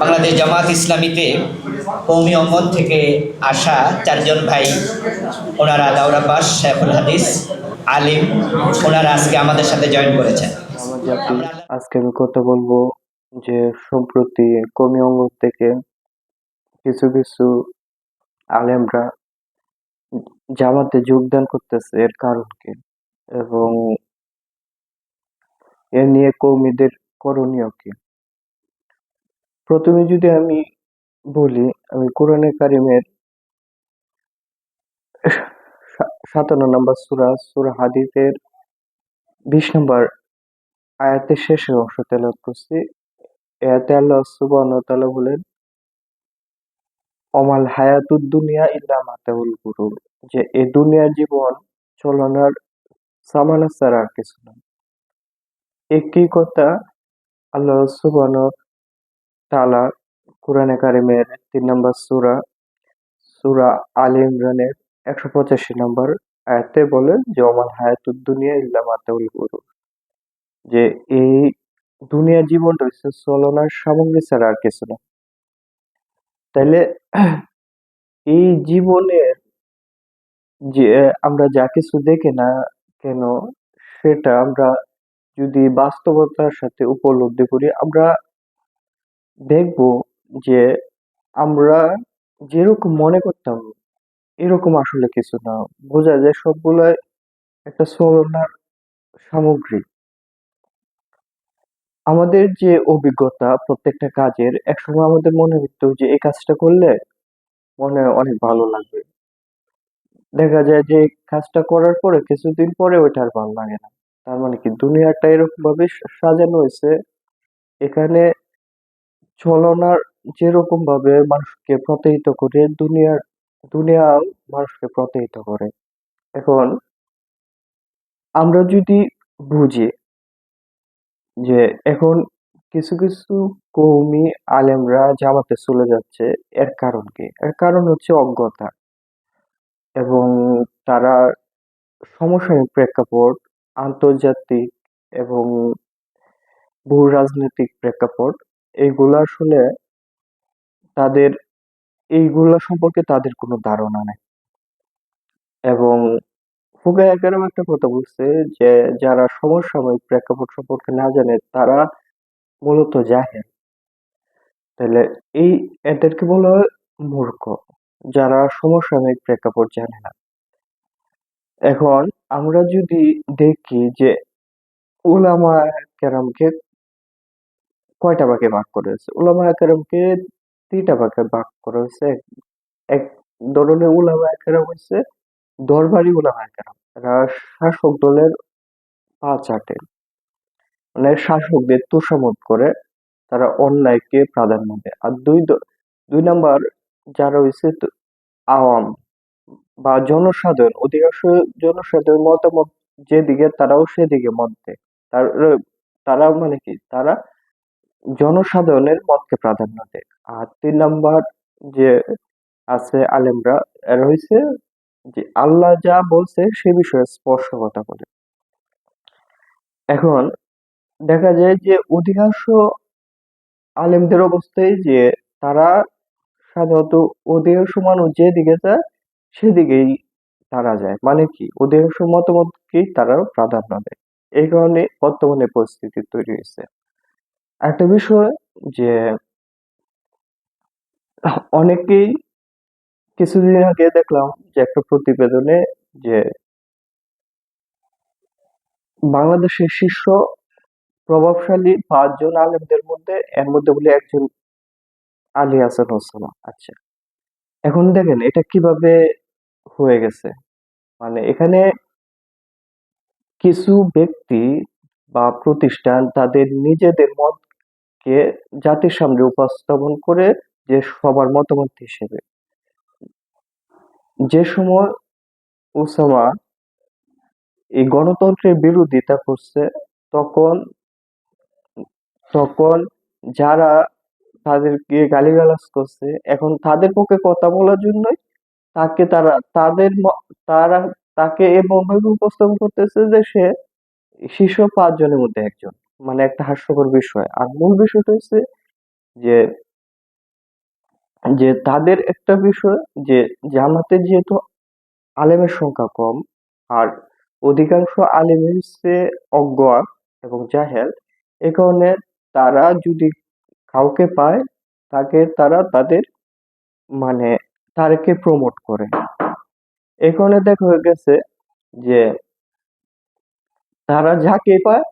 বাংলাদেশ জামাত ইসলামীতে কওমি অঙ্গন থেকে আসা চারজন ভাই, ওনারা দাওরা পাস, শেখুল হাদিস, আলিম, ওনারা আজকে আমাদের সাথে জয়েন করেছেন। আমার জাতি। আজকে আমি কথা বলবো যে সম্প্রতি কওমি অঙ্গন থেকে কিছু কিছু আলেমরা জামাতে যোগদান করতেছে, এর কারণ কি এবং এ নিয়ে কওমিদের করণীয় কি। প্রথমে যদি আমি বলি, আমি কোরআনে কারিমের 57 নম্বর সূরা হাদীদের 20 নম্বর আয়াতের শেষের অংশ তেলাওয়াত করছি। এতে আল্লাহ সুবহানাহু ওয়া তাআলা বলেন, অমাল হায়াতুদ দুনিয়া ইল্লা মাতাউল গুরুর, যে এই দুনিয়ার জীবন চলনার সামানা ছাড়া আর কিছু না। একই কথা আল্লাহ সুবহানাহু ওয়া তাআলা কোরআনে কারিমের 3 নম্বর সূরা আলে ইমরানের 185 নম্বর আয়াতে বলেন যে অমাল হায়াতুদ দুনিয়া ইল্লা মাতাউল গুরুর, যে এই দুনিয়ার জীবনটা হচ্ছে চলনার সামগ্রী ছাড়া আর কিছু না। তাইলে এই জীবনের যে আমরা যা কিছু দেখি না কেন, সেটা আমরা যদি বাস্তবতার সাথে উপলব্ধি করি, আমরা দেখব যে আমরা যেরকম মনে করতাম এরকম আসলে কিছু না। বোঝা যায় সবগুলাই একটা ছলনার সামগ্রী। আমাদের যে অভিজ্ঞতা প্রত্যেকটা কাজের, একসময় আমাদের মনে হতো যে এই কাজটা করলে মনে হয় অনেক ভালো লাগবে। দেখা যায় যে কাজটা করার পরে কিছুদিন পরে ওইটা আর ভালো লাগে না। তার মানে কি, দুনিয়াটা এরকম ভাবে সাজানো হয়েছে, এখানে ছলনার যেরকম ভাবে মানুষকে প্রতারিত করে, দুনিয়াও মানুষকে প্রতারিত করে। এখন আমরা যদি বুঝি যে এখন কিছু কিছু কওমি আলেমরা জামাতে চলে যাচ্ছে, এর কারণ কি? এর কারণ হচ্ছে অজ্ঞতা এবং তারা সমসাময়িক প্রেক্ষাপট, আন্তর্জাতিক এবং ভূ রাজনৈতিক প্রেক্ষাপট, এইগুলা আসলে তাদের এইগুলা সম্পর্কে তাদের কোনো ধারণা নাই। এবং ফুকায়া কেরাম একটা কথা বলছে যে যারা সমসাময়িক প্রেক্ষাপট সম্পর্কে না জানে তারা মূলত জাহেল। তাহলে এই এদেরকে বলা হয় মূর্খ, যারা সমসাময়িক প্রেক্ষাপট জানে না। এখন আমরা যদি দেখি যে উলামায়ে কেরামকে কয়টা ভাগে ভাগ করা হয়েছে? উলামায়ে কেরামকে ৩টা ভাগে ভাগ করা হয়েছে। এক ধরনের উলামায়ে কেরাম হচ্ছে দরবারি উলামায়ে কেরাম। এরা শাসক দলের পা চাটে। মানে শাসকদের তোষামোদ করে, তারা অন্যায়কে প্রাধান্য দেয়। আর দুই নাম্বার যারা হইছে আওয়াম বা জনসাধারণ, অধিকাংশ জনসাধারণ মতামত যেদিকে তারাও সেদিকে মত দেয়। তার তারা মানে কি, তারা জনসাধারণের মতকে প্রাধান্য দেয়। আর ৩ নাম্বার যে আছে আলেমরা, এরা হইছে যে আল্লাহ যা বলছে সে বিষয়ে স্পষ্ট কথা বলে। এখন দেখা যায় যে অধিকাংশ আলেমদের অবস্থায় যে তারা সাধারণত অধিকাংশ মানুষ যেদিকে যায় সেদিকেই তারা যায়। মানে কি, অধিকাংশ মতামতকেই তারা প্রাধান্য দেয়। এই কারণে বর্তমানে পরিস্থিতি তৈরি হয়েছে। একটা বিষয় যে অনেকেই, কিছুদিন আগে দেখলাম যে একটা প্রতিবেদনে যে বাংলাদেশের শীর্ষ প্রভাবশালী ৫ জন আলেমদের মধ্যে, এর মধ্যে বলে একজন আলী হাসান ওসামা। আচ্ছা, এখন দেখেন এটা কিভাবে হয়ে গেছে। মানে এখানে কিছু ব্যক্তি বা প্রতিষ্ঠান তাদের নিজেদের মতকে জাতির সামনে উপস্থাপন করে, যে সবার মতামত হিসেবে। যে সময় ওসামা এই গণতন্ত্রের বিরোধিতা করছে, তখন তখন যারা তাদেরকে গালিগালাজ করছে, এখন তাদের পক্ষে কথা বলার জন্যই তাকে তারা তারা তাকে এমনভাবে উপস্থাপন করতেছে যে সে শীর্ষ ৫ জনের মধ্যে একজন। মানে একটা হাস্যকর বিষয়। আর মূল বিষয়টা হচ্ছে যে যে তাদের একটা বিষয় যে জামাতে যেহেতু আলেমের সংখ্যা কম, আর অধিকাংশ আলেমই হচ্ছে অজ্ঞ এবং জাহেল। এ কারণে তারা যদি কাউকে পায়, তারা তাদের মানে তাদেরকে প্রমোট করে। এ কারণে দেখা হয়ে গেছে যে তারা যাকে পায়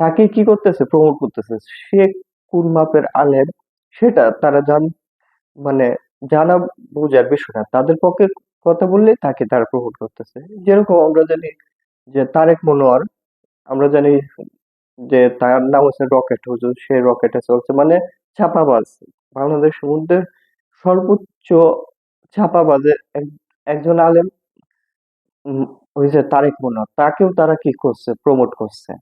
তাকে কি করতেছে, প্রমোট করতেছে। সে কোন মাপের আলেম সেটা তারা মানে জানা বোঝার বিষয় না, তাদের পক্ষে কথা বললে তাকে তারা প্রমোট করতেছে। যেরকম আমরা জানি যে তারেক মনোয়ার, আমরা জানি যে তার নাম হচ্ছে রকেট হুজুর, সে রকেটে চলছে, মানে ছাপাবাজ। বাংলাদেশের মধ্যে সর্বোচ্চ ছাপাবাজের একজন আলেম হয়েছে তারেক মনোয়ার, তাকেও তারা কি করছে, প্রমোট করছে।